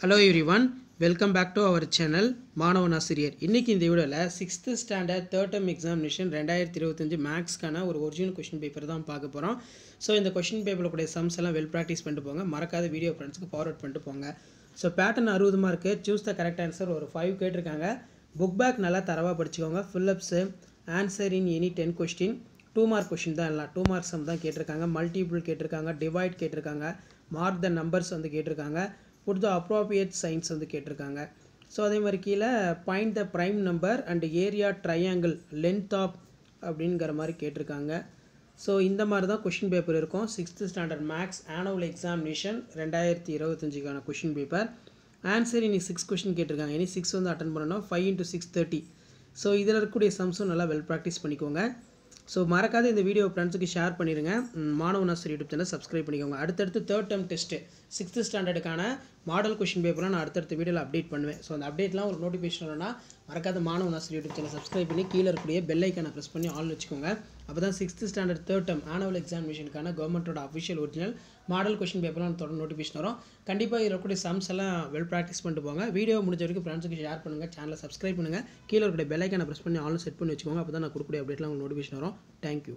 Hello everyone, welcome back to our channel மாணவன் ஆசிரியர். இன்னைக்கு இந்த வீடியோல 6th standard third term examination 2025 மேக்ஸ்க்கான ஒரு ஒரிஜினல் क्वेश्चन பேப்பர் தான் பார்க்க போறோம். சோ இந்த क्वेश्चन பேப்பர்ல கூடிய சம்ஸ் எல்லாம் வெல் பிராக்டீஸ் பண்ணிட்டு போங்க. மறக்காத வீடியோ ஃப்ரெண்ட்ஸ்க்கு ஃபார்வர்ட் பண்ணிட்டு போங்க. So pattern 60 mark, choose the correct answer ஒரு 5 கேட்டிருக்காங்க. புக் பேக் நல்லா தரவா படிச்சுக்கோங்க. fill ups, answer in any 10 question, 2 mark question தான் எல்லாம் 2 mark sum தான் கேட்டிருக்காங்க. மல்டிபிள் கேட்டிருக்காங்க, டிவைட் கேட்டிருக்காங்க, மார்க் தி நம்பர்ஸ் வந்து கேட்டிருக்காங்க. put the appropriate signs வந்து கேட்டிருக்காங்க. ஸோ அதே மாதிரி கீழே find the prime number and area triangle length of அப்படிங்கிற மாதிரி கேட்டிருக்காங்க. ஸோ இந்த மாதிரி தான் கொஷின் பேப்பர் இருக்கும். 6th standard maths annual examination 2025க்கான கொஷின் பேப்பர். ஆன்சர் இன்னைக்கு 6 கொஷின் கேட்டிருக்காங்க. இனி 6 வந்து அட்டன் பண்ணணும். 5 into 6 30. ஸோ இதில் இருக்கக்கூடிய சம்ஸும் நல்லா வெல் ப்ராக்டிஸ் பண்ணிக்கோங்க. ஸோ மறக்காத இந்த வீடியோ ஃப்ரெண்ட்ஸுக்கு ஷேர் பண்ணிடுங்க. மாணவன் ஆசிரியர் யூடியூப் சேனல் சப்ஸ்கிரைப் பண்ணிக்கோங்க. அடுத்தடுத்து தேர்ட் டேர்ம் டெஸ்ட்டு 6th ஸ்டாண்டர்டுக்கான மாடல் கொஷின் பேப்பர்லாம் நான் அடுத்தடுத்த வீடியோவில் அப்டேட் பண்ணுவேன். ஸோ அந்த அப்டேட்லாம் ஒரு நோட்டிஃபிகேஷன் வரணும்னா மறக்காத மாணவன் ஆசிரியர் யூடியூப் சேனல் சப்ஸ்கிரைப் பண்ணி கீழே இருக்கக்கூடிய பெல் ஐக்கானை ப்ரெஸ் பண்ணி ஆல் வச்சுக்கோங்க. அப்போ தான் 6th standard third term annual எக்ஸாமினேஷனுக்கான கவர்மெண்ட்டோட அஃபிஷியல் ஒரிஜினல் மாடல் கொஷின் பேப்பர்லாம் தொடர்ந்து நோட்டிஃபிகேஷன் வரும். கண்டிப்பாக இதில் இருக்கக்கூடிய சம்ஸ் எல்லாம் வெல் ப்ராக்டிஸ் பண்ணிட்டு போங்க. வீடியோ முடிஞ்ச வரைக்கும் ஃப்ரெண்ட்ஸுக்கு ஷேர் பண்ணுங்கள், சேனலை சப்ஸ்கிரைப் பண்ணுங்கள், கீழே இருக்கக்கூடிய பெல் ஐக்கானை ப்ரெஸ் பண்ணி ஆல் செட் பண்ணி வச்சுக்கோங்க. அப்போ தான் நான் கொடுக்கக்கூடிய அப்டேட்லாம் உங்களுக்கு நோட்டிஃபிகேஷன் வரும். தேங்க்யூ.